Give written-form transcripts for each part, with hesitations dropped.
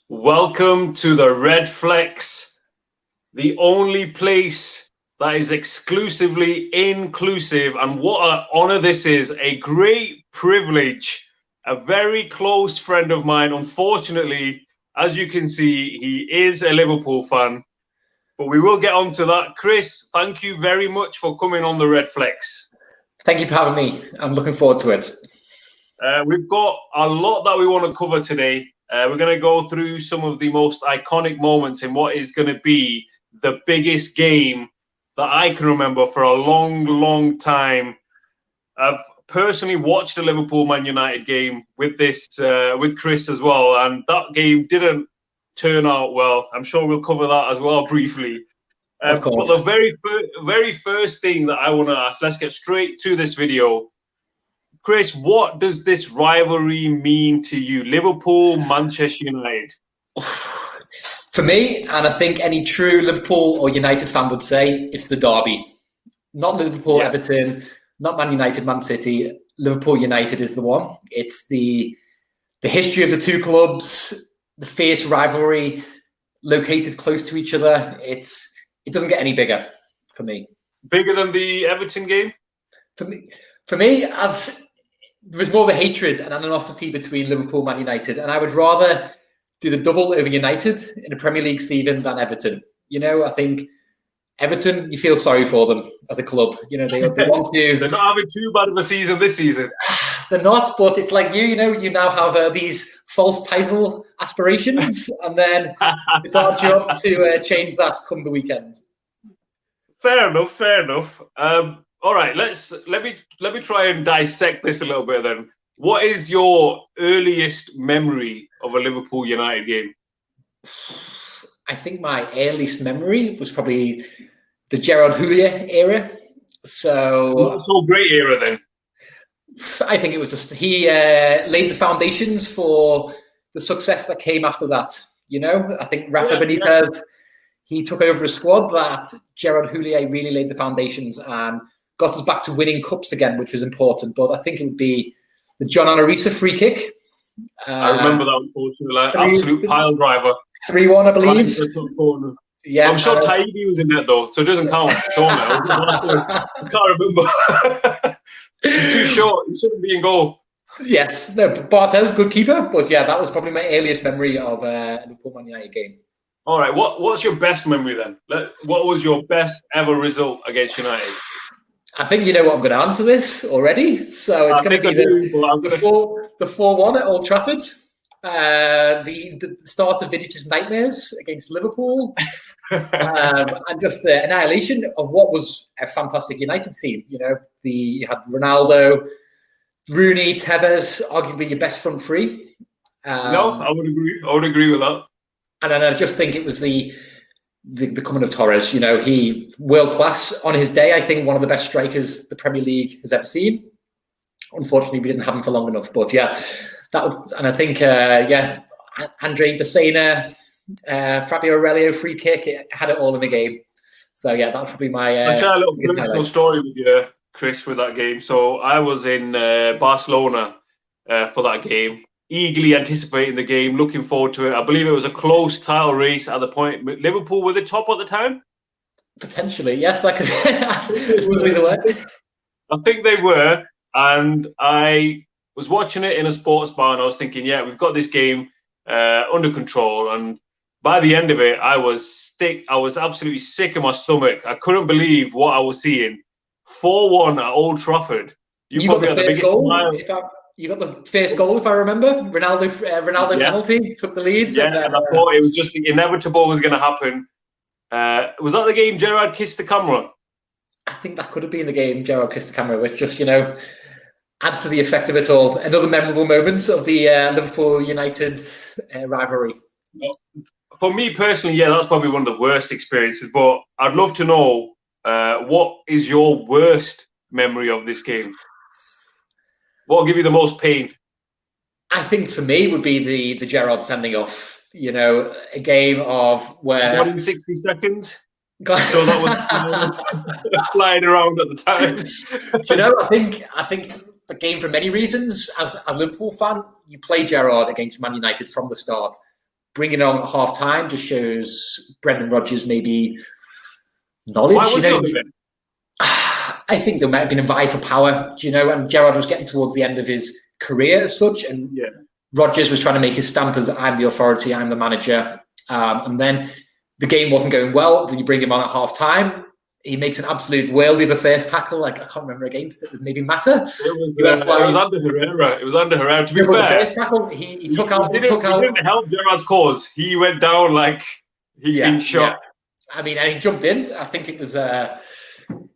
Welcome to the Red Flex, the only place that is exclusively inclusive. And what an honor this is, a great privilege. A very close friend of mine, unfortunately, as you can see, he is a Liverpool fan. But we will get on to that. Chris, thank you very much for coming on the Red Flex. Thank you for having me. I'm looking forward to it. We've got a lot that we want to cover today. We're going to go through some of the most iconic moments in what is going to be the biggest game that I can remember for a long, long time. I've personally watched a Liverpool Man United game with Chris as well, and that game didn't turn out well. I'm sure we'll cover that as well briefly. Of course. But the very first thing that I want to ask, let's get straight to this video. Chris, what does this rivalry mean to you? Liverpool, Manchester United? For me, and I think any true Liverpool or United fan would say, it's the derby. Not Liverpool, Everton, not Man United, Man City. Liverpool United is the one. It's the history of the two clubs, the fierce rivalry, located close to each other. It doesn't get any bigger for me. Bigger than the Everton game? For me, as there is more of a hatred and animosity between Liverpool and Man United, and I would rather do the double over United in the Premier League season than Everton. You know, I think Everton, you feel sorry for them as a club. You know, they want to. They're not having too bad of a season this season. They're not, but it's like you now have these false title aspirations, and then it's our job to change that come the weekend. Fair enough. All right, let me try and dissect this a little bit then. What is your earliest memory of a Liverpool United game? I think my earliest memory was probably the Gerrard era. So great era then. I think it was just he laid the foundations for the success that came after that. You know, I think Rafa Benitez, he took over a squad that Gerrard really laid the foundations and got us back to winning cups again, which was important. But I think it would be the John Onorisa free kick. I remember that, unfortunately. Absolute pile driver. 3-1, I believe. Yeah, I'm sure Taibbi was in that, though, so it doesn't count. I can't remember. He's too short. He shouldn't be in goal. Yes. No, Barthez, good keeper. But yeah, that was probably my earliest memory of a Liverpool Man United game. All right. What's your best memory then? What was your best ever result against United? I think you know what I'm going to answer this already. So it's going to be the 4-1 at Old Trafford. The start of Vidic's nightmares against Liverpool. And just the annihilation of what was a fantastic United team. You know, you had Ronaldo, Rooney, Tevez, arguably your best front three. No, I would agree. I would agree with that. And then I just think it was the coming of Torres. You know, he world class on his day. I think one of the best strikers the Premier League has ever seen. Unfortunately, we didn't have him for long enough. But yeah, and I think Andre Desena, Fabio Aurelio free kick, it had it all in the game. So yeah, that's probably my. I'll tell a little personal story with you, Chris, with that game. So I was in Barcelona for that game. Eagerly anticipating the game, looking forward to it. I believe it was a close title race at the point. Liverpool were the top at the time? Potentially, yes. That could be the word. I think they were. And I was watching it in a sports bar and I was thinking, yeah, we've got this game under control. And by the end of it, I was absolutely sick in my stomach. I couldn't believe what I was seeing. 4-1 at Old Trafford. You probably had the biggest smile. You got the first goal, if I remember. Ronaldo penalty, took the lead. Yeah, and I thought it was just the inevitable was going to happen. Was that the game Gerrard kissed the camera? I think that could have been the game Gerrard kissed the camera, which just, adds to the effect of it all. Another memorable moment of the Liverpool United rivalry. For me personally, yeah, that's probably one of the worst experiences. But I'd love to know what is your worst memory of this game? What will give you the most pain? I think for me would be the Gerrard sending off. A game of where 1 in 60 seconds. So that was flying around at the time. I think the game for many reasons. As a Liverpool fan, you play Gerrard against Man United from the start. bringing it on at half time just shows Brendan Rodgers maybe knowledge. Why was he on the bench? I think there might have been a vie for power, and Gerrard was getting towards the end of his career as such, and Rodgers was trying to make his stamp as I'm the authority, I'm the manager, and then the game wasn't going well. When you bring him on at half time, he makes an absolute worldie of a first tackle. Like, I can't remember against it. Was maybe Mata. It was under Herrera. It was under Herrera. To be fair, the first tackle, he took out. He didn't help Gerrard's cause. He went down like he'd been shot. Yeah. I mean, and he jumped in. I think it was.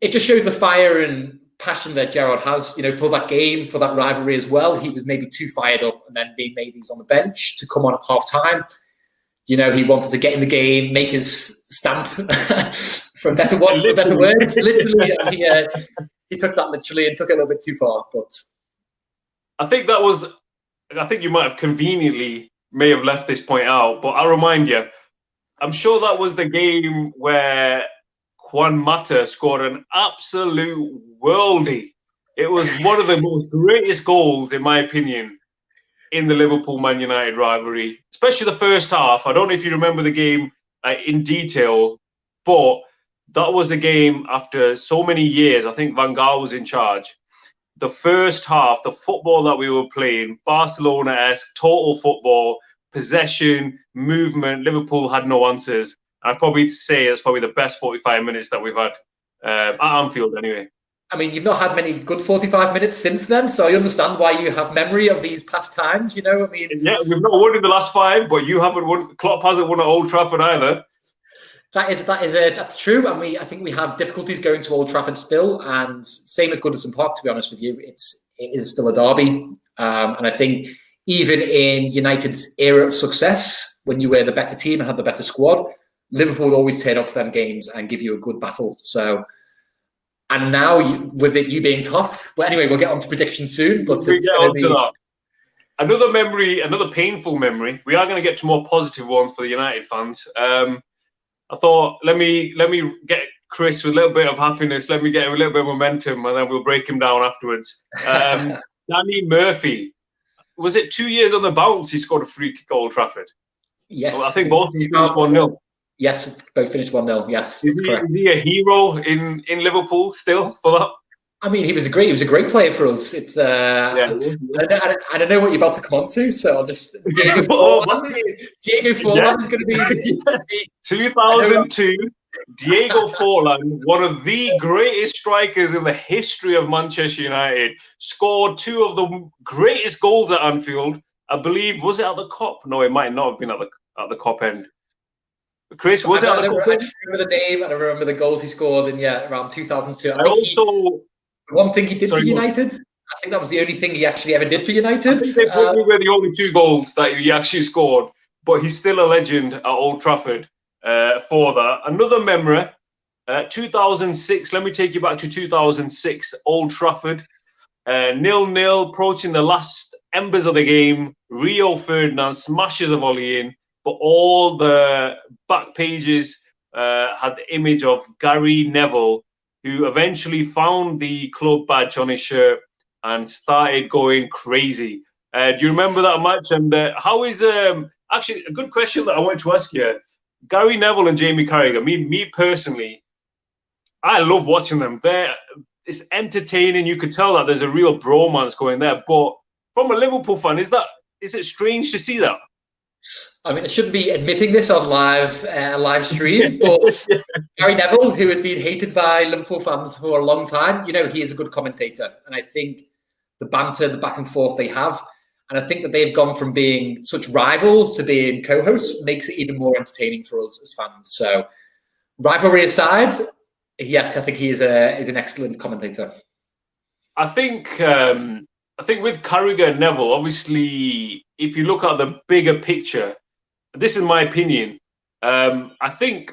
It just shows the fire and passion that Gerrard has, for that game, for that rivalry as well. He was maybe too fired up, and then being made he's on the bench to come on at half time. He wanted to get in the game, make his stamp, for better words. Literally, he took that literally and took it a little bit too far. But I think you might have conveniently may have left this point out, but I'll remind you, I'm sure that was the game where Juan Mata scored an absolute worldie. It was one of the most greatest goals, in my opinion, in the Liverpool-Man United rivalry, especially the first half. I don't know if you remember the game in detail, but that was a game after so many years. I think Van Gaal was in charge. The first half, the football that we were playing, Barcelona-esque, total football, possession, movement, Liverpool had no answers. I'd probably say it's probably the best 45 minutes that we've had at Anfield anyway. I mean, you've not had many good 45 minutes since then, so I understand why you have memory of these past times, Yeah, we've not won in the last 5, but you haven't won. Klopp hasn't won at Old Trafford either. That's true, and I think we have difficulties going to Old Trafford still, and same at Goodison Park, to be honest with you. It is still a derby, and I think even in United's era of success, when you were the better team and had the better squad, Liverpool would always turn up for them games and give you a good battle. So, and now with you being top, but anyway, we'll get on to predictions soon. But we'll get on to that. Another memory, another painful memory. We are going to get to more positive ones for the United fans. I thought, let me get Chris with a little bit of happiness. Let me get him a little bit of momentum, and then we'll break him down afterwards. Danny Murphy, was it 2 years on the bounce? He scored a free kick at Old Trafford. Yes, I think both finished 1-0. Yes, both finished 1-0. Yes, is he a hero in Liverpool still for that? I mean, he was a great player for us. It's I don't know what you're about to come on to, so I'll just Diego Forlan is going to be 2002. Diego Forlan, one of the greatest strikers in the history of Manchester United, scored 2 of the greatest goals at Anfield. I believe, was it at the Kop? No, it might not have been at the Kop end. Chris, was it at the Kop end? I just remember the name and I remember the goals he scored in around 2002. One thing he did for United, I think that was the only thing he actually ever did for United. I think they probably were the only 2 goals that he actually scored, but he's still a legend at Old Trafford for that. Another memory, 2006, let me take you back to 2006, Old Trafford. 0-0, approaching the last embers of the game. Rio Ferdinand smashes a volley in, but all the back pages had the image of Gary Neville, who eventually found the club badge on his shirt and started going crazy. Do you remember that match? And how is actually a good question that I wanted to ask you? Gary Neville and Jamie Carragher. Me personally, I love watching them. It's entertaining. You could tell that there's a real bromance going there. But from a Liverpool fan, is it strange to see that? I mean, I shouldn't be admitting this on live stream, but Gary Neville, who has been hated by Liverpool fans for a long time, he is a good commentator. And I think the banter, the back and forth they have, and I think that they've gone from being such rivals to being co-hosts makes it even more entertaining for us as fans. So, rivalry aside, yes, I think he is an excellent commentator. I think with Carragher and Neville, obviously, if you look at the bigger picture, this is my opinion. I think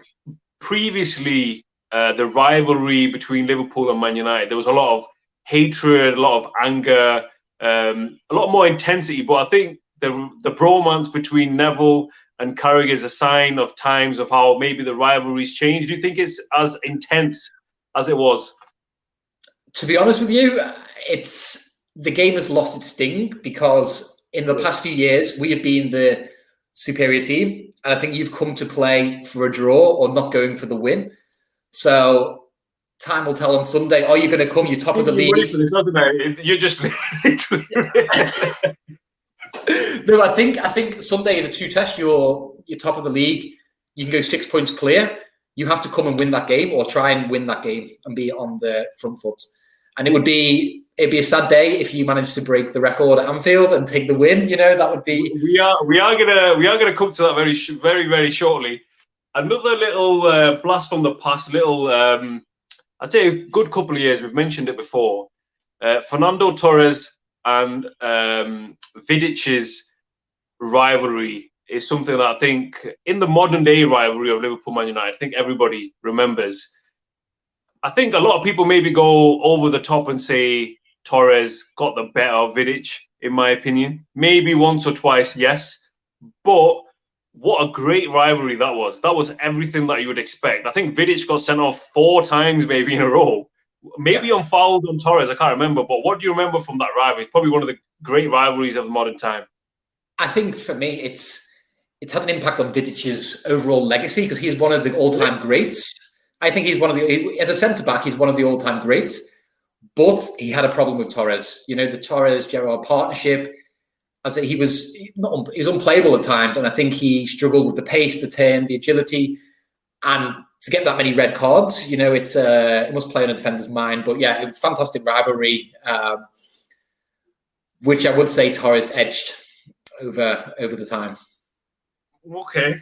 previously the rivalry between Liverpool and Man United, there was a lot of hatred, a lot of anger, a lot more intensity. But I think the bromance between Neville and Carragher is a sign of times of how maybe the rivalry's changed. Do you think it's as intense as it was? To be honest with you, the game has lost its sting because in the past few years, we have been the superior team, and I think you've come to play for a draw or not going for the win. So time will tell on Sunday. Are you going to come? You're top of the league. For this, you're just literally. No, I think Sunday is a two test. You're top of the league. You can go 6 points clear. You have to come and win that game, or try and win that game and be on the front foot. And it'd be a sad day if you manage to break the record at Anfield and take the win. That would be. We are gonna come to that very very shortly. Another little blast from the past. Little I'd say a good couple of years. We've mentioned it before. Fernando Torres and Vidic's rivalry is something that I think in the modern day rivalry of Liverpool Man United, I think everybody remembers. I think a lot of people maybe go over the top and say Torres got the better of Vidic, in my opinion. Maybe once or twice, yes. But what a great rivalry that was. That was everything that you would expect. I think Vidic got sent off 4 times maybe in a row. Maybe on fouled on Torres, I can't remember. But what do you remember from that rivalry? It's probably one of the great rivalries of the modern time. I think for me, it's had an impact on Vidic's overall legacy because he's one of the all-time greats. I think he's as a centre-back, he's one of the all-time greats. But he had a problem with Torres. The Torres-Gerrard partnership, he was unplayable at times. And I think he struggled with the pace, the turn, the agility. And to get that many red cards, it must play on a defender's mind. But yeah, it was a fantastic rivalry, which I would say Torres edged over the time. Okay,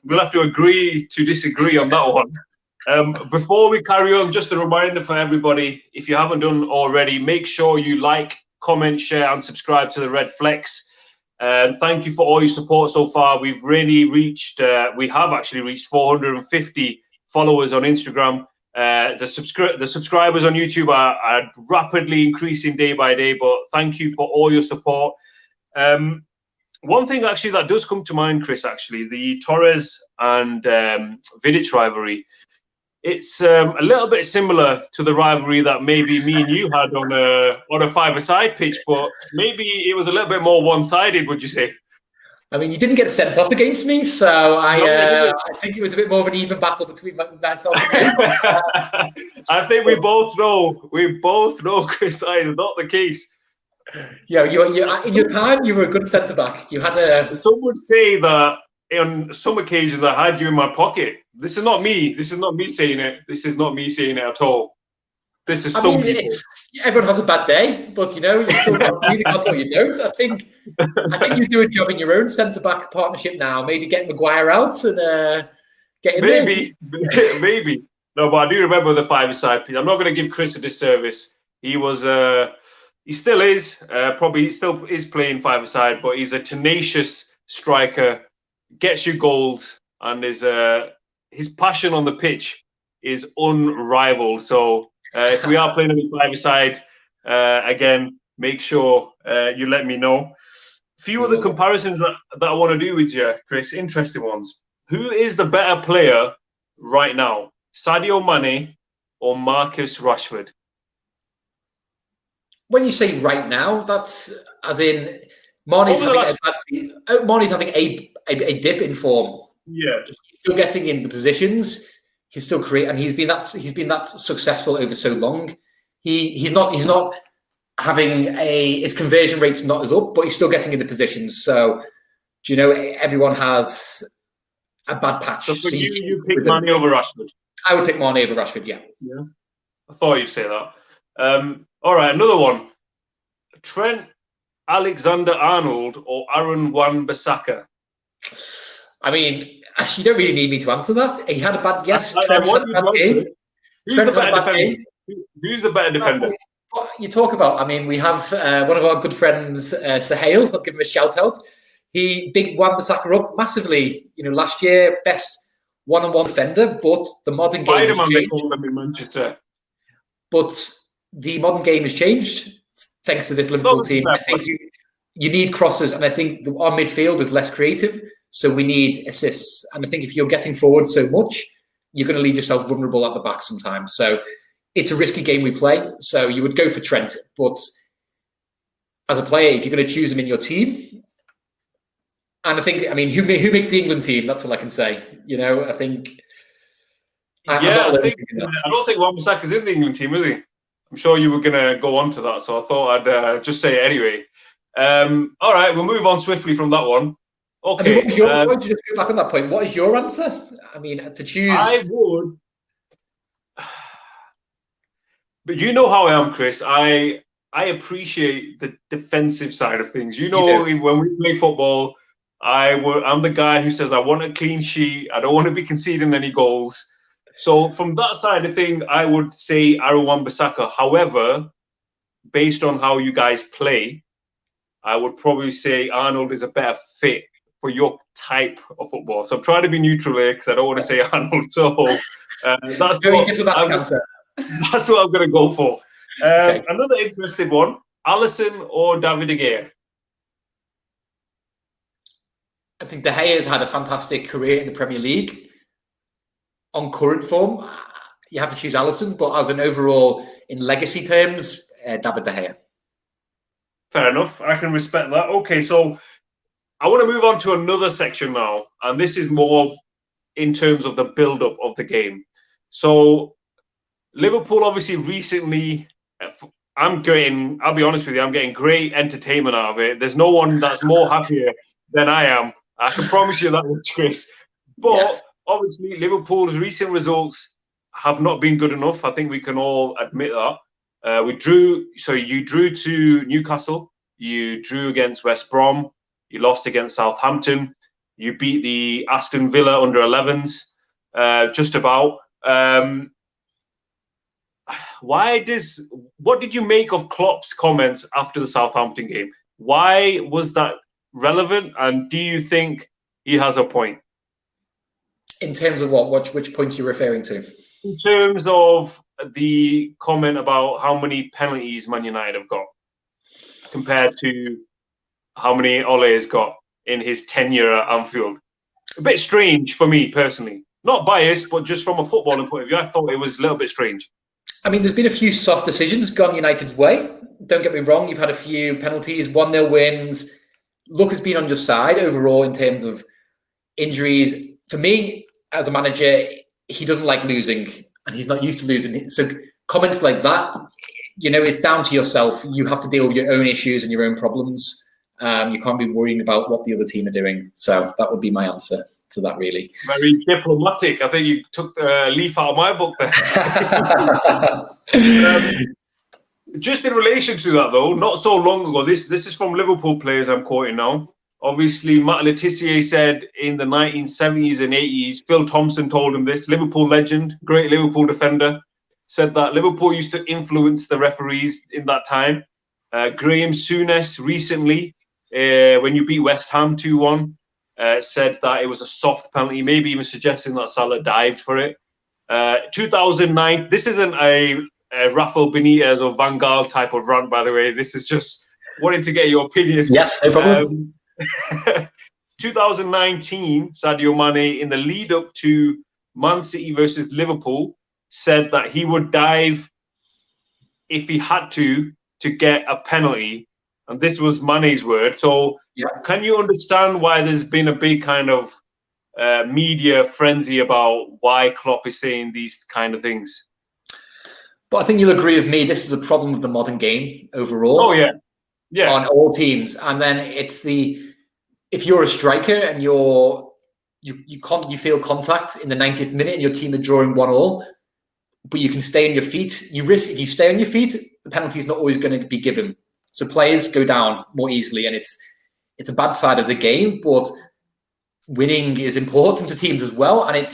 we'll have to agree to disagree on that one. Before we carry on, just a reminder for everybody, if you haven't done already, make sure you like, comment, share, and subscribe to the Red Flex. Thank you for all your support so far. We have actually reached 450 followers on Instagram. The subscribers on YouTube are rapidly increasing day by day, but thank you for all your support. One thing actually that does come to mind, Chris, actually, the Torres and Vidic rivalry, it's a little bit similar to the rivalry that maybe me and you had on a five-a-side pitch, but maybe it was a little bit more one-sided, would you say? I mean, you didn't get sent off against me, so I think it was a bit more of an even battle between myself and you. I think we both know, Chris, that is not the case. Yeah, in your time, you were a good centre-back. You had Some would say that on some occasions I had you in my pocket. This is not me. This is not me saying it. This is not me saying it at all. This is some people. Everyone has a bad day, but you still got really got what you don't. I think you do a job in your own centre-back partnership now. Maybe get Maguire out and get him maybe. No, but I do remember the five-a-side pitch. I'm not going to give Chris a disservice. He was he still is, probably still is playing five-a-side, but he's a tenacious striker, gets you goals, and his passion on the pitch is unrivaled. So if we are playing a five-a-side, again, make sure you let me know. A few other comparisons that I want to do with you, Chris, interesting ones. Who is the better player right now? Sadio Mane or Marcus Rashford? When you say right now, that's as in Mane's having a dip in form. Yeah, he's still getting in the positions. He's still creating, and he's been that successful over so long. He's not having his conversion rate's not as up, but he's still getting in the positions. So, everyone has a bad patch. So you pick Mane over Rashford? I would pick Mane over Rashford. Yeah. I thought you'd say that. All right, another one. Trent Alexander-Arnold or Aaron Wan-Bissaka? I mean, you don't really need me to answer that. He had a bad guess. Who's the better defender? You talk about, I mean, we have one of our good friends, Sahil. I'll give him a shout out. He bigged Wan-Bissaka up massively. Last year, best one-on-one defender, but the modern game has changed. They call them in Manchester. But the modern game has changed thanks to this Liverpool team. I think you need crosses, and I think our midfield is less creative, so we need assists. And I think if you're getting forward so much, you're going to leave yourself vulnerable at the back sometimes. So it's a risky game we play. So you would go for Trent, but as a player, if you're going to choose him in your team, And I think, I mean, who makes the England team? That's all I can say. You know, I think. I don't think Wan-Bissaka's in the England team, is he? I'm sure you were going to go on to that, so I thought I'd just say it anyway. All right, we'll move on swiftly from that one. Okay. I mean, just go back on that point. What is your answer? I mean, to choose. I would. But you know how I am, Chris. I appreciate the defensive side of things. You know, when we play football, I'm the guy who says I want a clean sheet. I don't want to be conceding any goals. So from that side of thing, I would say Aaron Wan-Bissaka. However, based on how you guys play, I would probably say Arnold is a better fit for your type of football. So I'm trying to be neutral here because I don't want to say Arnold. So that's what I'm going to go for. Okay. Another interesting one, Allison or David Aguirre? I think De Gea has had a fantastic career in the Premier League. On current form, you have to choose Allison, but as an overall, in legacy terms, David De Gea. Fair enough. I can respect that. Okay, so I want to move on to another section now, and this is more in terms of the build-up of the game. So Liverpool obviously recently, I'll be honest with you, I'm getting great entertainment out of it. There's no one that's more happier than I am. I can promise you that much, Chris. But obviously, Liverpool's recent results have not been good enough. I think we can all admit that. You drew to Newcastle. You drew against West Brom. You lost against Southampton. You beat the Aston Villa under 11s, just about. What did you make of Klopp's comments after the Southampton game? Why was that relevant? And do you think he has a point? In terms of what? Which point are you referring to? In terms of the comment about how many penalties Man United have got compared to how many Ole has got in his tenure at Anfield. A bit strange for me personally. Not biased, but just from a footballing point of view, I thought it was a little bit strange. I mean, there's been a few soft decisions gone United's way. Don't get me wrong, you've had a few penalties, 1-0 wins. Luck has been on your side overall in terms of injuries. For me, as a manager, he doesn't like losing and he's not used to losing. So comments like that, it's down to yourself. You have to deal with your own issues and your own problems. You can't be worrying about what the other team are doing. So that would be my answer to that, really. Very diplomatic. I think you took the leaf out of my book there. Just in relation to that, though, not so long ago, this is from Liverpool players I'm quoting now. Obviously, Matt Le Tissier said in the 1970s and 80s, Phil Thompson told him this, Liverpool legend, great Liverpool defender, said that Liverpool used to influence the referees in that time. Graham Souness recently, when you beat West Ham 2-1, said that it was a soft penalty, maybe even suggesting that Salah dived for it. 2009, this isn't a Rafael Benitez or Van Gaal type of rant, by the way. This is just wanting to get your opinion. Yes, no problem. 2019, Sadio Mane, in the lead up to Man City versus Liverpool, said that he would dive if he had to get a penalty. And this was Mane's word. So Can you understand why there's been a big kind of media frenzy about why Klopp is saying these kind of things? But I think you'll agree with me, this is a problem with the modern game overall. Oh, yeah. Yeah. On all teams. And then it's if you're a striker and you feel contact in the 90th minute and your team are drawing 1-1, but you can stay on your feet. If you stay on your feet, the penalty is not always going to be given. So players go down more easily, and it's a bad side of the game, but winning is important to teams as well. And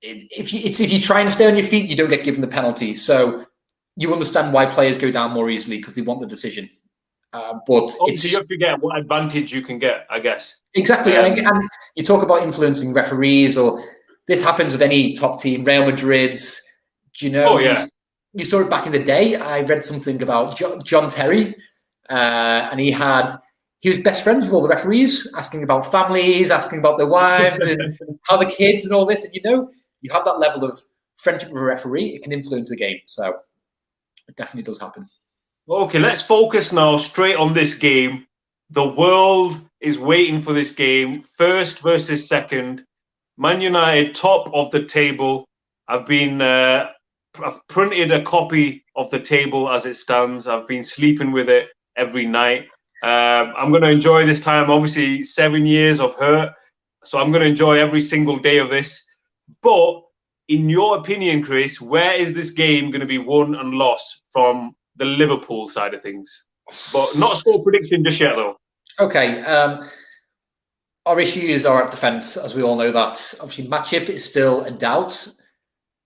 if you try and stay on your feet, you don't get given the penalty. So you understand why players go down more easily because they want the decision. But you have to get what advantage you can get, I guess. Exactly. And you talk about influencing referees, or this happens with any top team, Real Madrid's. You saw it back in the day. I read something about John Terry, and he was best friends with all the referees, asking about families, asking about their wives and how the kids and all this. And you have that level of friendship with a referee, it can influence the game. So it definitely does happen. Okay, let's focus now straight on this game. The world is waiting for this game. First versus second. Man United, top of the table. I've printed a copy of the table as it stands. I've been sleeping with it every night. I'm going to enjoy this time. Obviously, 7 years of hurt. So I'm going to enjoy every single day of this. But in your opinion, Chris, where is this game going to be won and lost from the Liverpool side of things? But not score prediction just yet, though. Okay. Our issues are at defence, as we all know that. Obviously, Matip is still a doubt.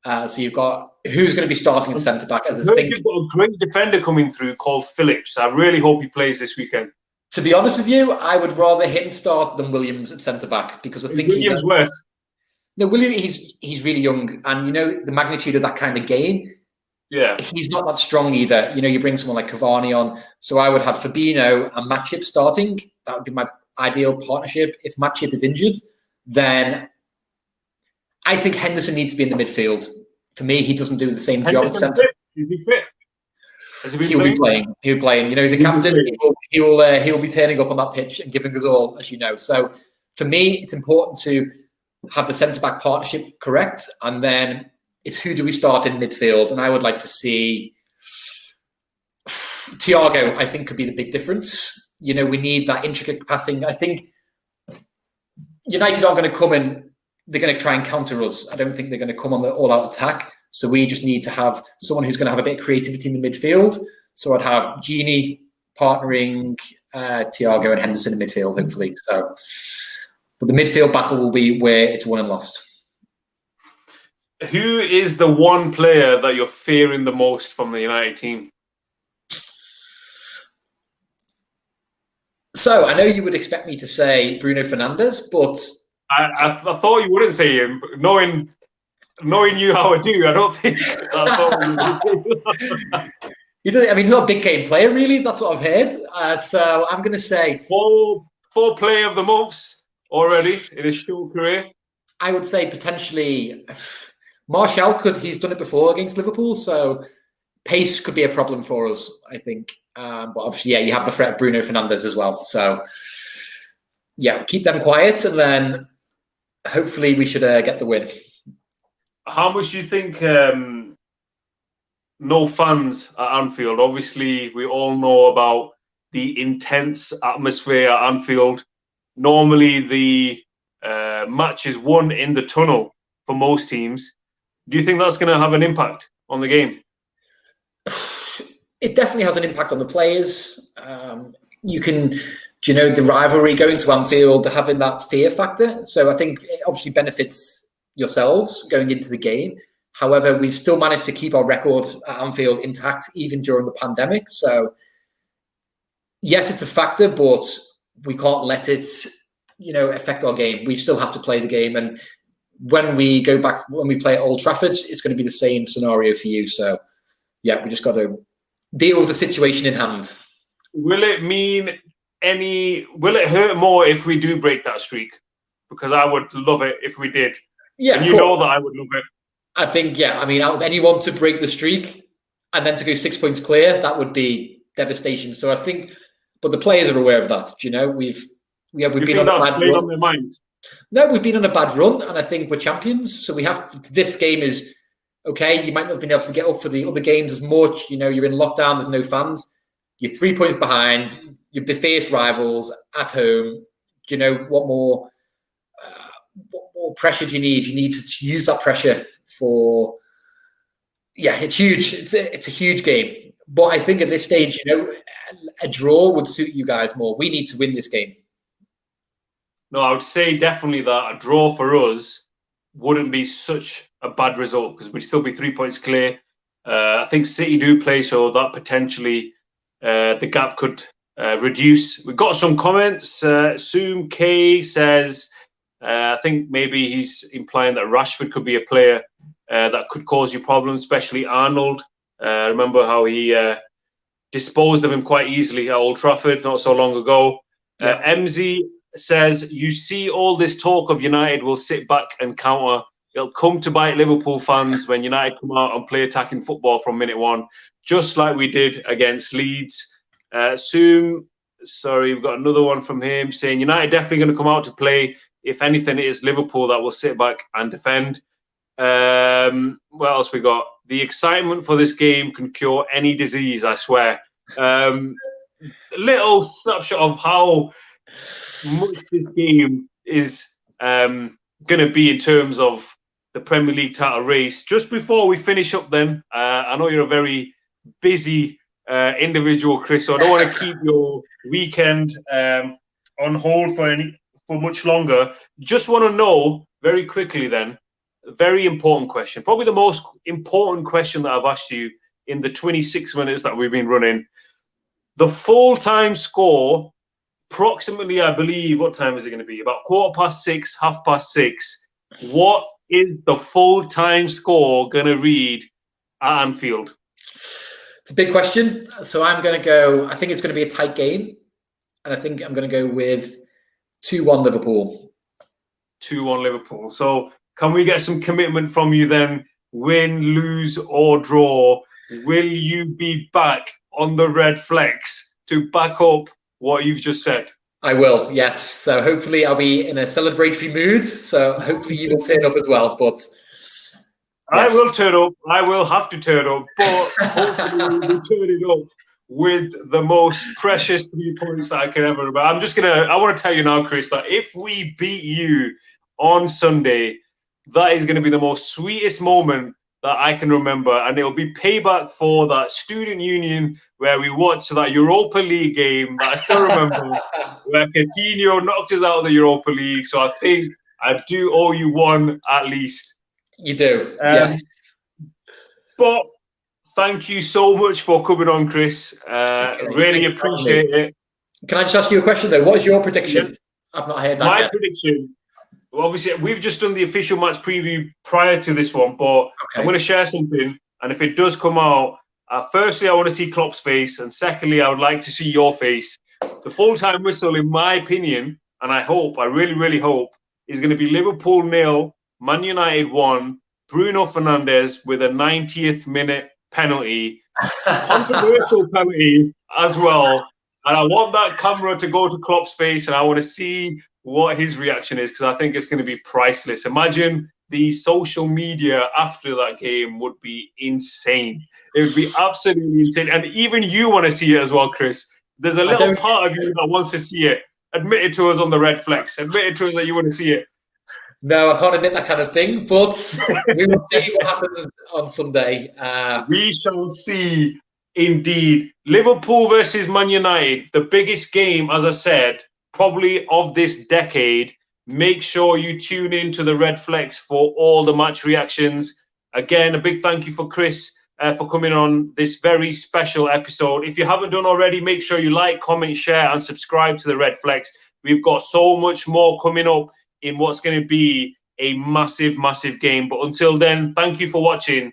So you've got who's going to be starting at centre-back. You've got a great defender coming through called Phillips. I really hope he plays this weekend. To be honest with you, I would rather him start than Williams at centre-back because I think Williams worse. No, William, he's really young, and the magnitude of that kind of game. Yeah, he's not that strong either. You bring someone like Cavani on, so I would have Fabinho and Matip starting. That would be my ideal partnership. If Matip is injured, then I think Henderson needs to be in the midfield. For me, he doesn't do the same job at centre. Is he fit? He'll be playing. He's a captain. He will be turning up on that pitch and giving us all, as you know. So for me, it's important to have the centre-back partnership correct, and then it's who do we start in midfield. And I would like to see Thiago, I think, could be the big difference. We need that intricate passing. I think United aren't going to come in, they're going to try and counter us. I don't think they're going to come on the all-out attack. So we just need to have someone who's going to have a bit of creativity in the midfield. So I'd have Gini partnering Thiago and Henderson in midfield, hopefully. But the midfield battle will be where it's won and lost. Who is the one player that you're fearing the most from the United team? So I know you would expect me to say Bruno Fernandes, but I thought you wouldn't say him. But knowing you how I do, I don't think I thought you would say that. He's not a big game player, really. That's what I've heard. So I'm going to say four player of the months already in his short career. I would say potentially Martial he's done it before against Liverpool, so pace could be a problem for us, I think. But obviously, you have the threat of Bruno Fernandes as well. So, keep them quiet, and then hopefully we should get the win. How much do you think no fans at Anfield? Obviously, we all know about the intense atmosphere at Anfield. Normally, the match is won in the tunnel for most teams. Do you think that's going to have an impact on the game? It definitely has an impact on the players. The rivalry going to Anfield, having that fear factor. So I think it obviously benefits yourselves going into the game. However, we've still managed to keep our record at Anfield intact, even during the pandemic. So yes, it's a factor, but we can't let it, affect our game. We still have to play the game. And when we play at Old Trafford, it's going to be the same scenario for you. So we just got to deal with the situation in hand. Will it hurt more if we do break that streak? Because I would love it if we did. Yeah, and know that I would love it. I think, out of anyone to break the streak and then to go 6 points clear, that would be devastation. So I think, but the players are aware of that. We've been on a bad run. On their minds? No, we've been on a bad run, and I think we're champions. So this game is okay. You might not have been able to get up for the other games as much. You're in lockdown. There's no fans. You're 3 points behind. You're fierce rivals at home. What more pressure do you need? You need to use that pressure for. It's huge. It's a huge game. But I think at this stage, a draw would suit you guys more. We need to win this game. No, I would say definitely that a draw for us wouldn't be such a bad result because we'd still be 3 points clear. I think City do play, so that potentially the gap could reduce. We've got some comments. Soom K says, I think maybe he's implying that Rashford could be a player that could cause you problems, especially Arnold. Remember how he disposed of him quite easily at Old Trafford not so long ago. MZ says, you see all this talk of United will sit back and counter. It'll come to bite Liverpool fans when United come out and play attacking football from minute one, just like we did against Leeds. Soom Sorry, we've got another one from him saying United definitely going to come out to play. If anything, it is Liverpool that will sit back and defend. What else we got? The excitement for this game can cure any disease, I swear. Little snapshot of how much this game is going to be in terms of the Premier League title race. Just before we finish up then, I know you're a very busy individual, Chris, so I don't want to keep your weekend on hold for much longer. Just want to know very quickly then, a very important question, probably the most important question that I've asked you in the 26 minutes that we've been running. The full-time score, approximately, I believe, what time is it going to be? About 6:15, 6:30. What is the full-time score going to read at Anfield? It's a big question. So I'm going to go, I think it's going to be a tight game. And I think I'm going to go with 2-1 Liverpool. 2-1 Liverpool. So can we get some commitment from you then? Win, lose or draw, will you be back on the red flex to back up what you've just said? I will, yes. So hopefully I'll be in a celebratory mood. So hopefully you will turn up as well. But yes. I will turn up. I will have to turn up. But hopefully we'll be turning up with the most precious 3 points that I can ever remember. I want to tell you now, Chris, that if we beat you on Sunday, that is going to be the most sweetest moment that I can remember. And it'll be payback for that student union where we watched that Europa League game that I still remember, where Coutinho knocked us out of the Europa League. So I think I do owe you one at least. You do, yes. But thank you so much for coming on, Chris. Really appreciate it. Can I just ask you a question, though? What is your prediction? Yeah. I've not heard that My prediction, well, obviously, we've just done the official match preview prior to this one, but I'm going to share something. And if it does come out, firstly, I want to see Klopp's face. And secondly, I would like to see your face. The full-time whistle, in my opinion, and I really, really hope, is going to be Liverpool 0, Man United 1, Bruno Fernandes with a 90th minute penalty, controversial penalty as well. And I want that camera to go to Klopp's face, and I want to see what his reaction is, because I think it's going to be priceless. Imagine the social media after that game would be insane. It would be absolutely insane. And even you want to see it as well, Chris. There's a little part of you that wants to see it. Admit it to us on the Red Flex. Admit it to us that you want to see it. No, I can't admit that kind of thing, but we will see what happens on Sunday. We shall see, indeed. Liverpool versus Man United, the biggest game, as I said, probably of this decade. Make sure you tune in to the Red Flex for all the match reactions. Again, a big thank you for Chris for coming on this very special episode. If you haven't done already, make sure you like, comment, share, and subscribe to the Red Flex. We've got so much more coming up in what's going to be a massive, massive game. But until then, thank you for watching,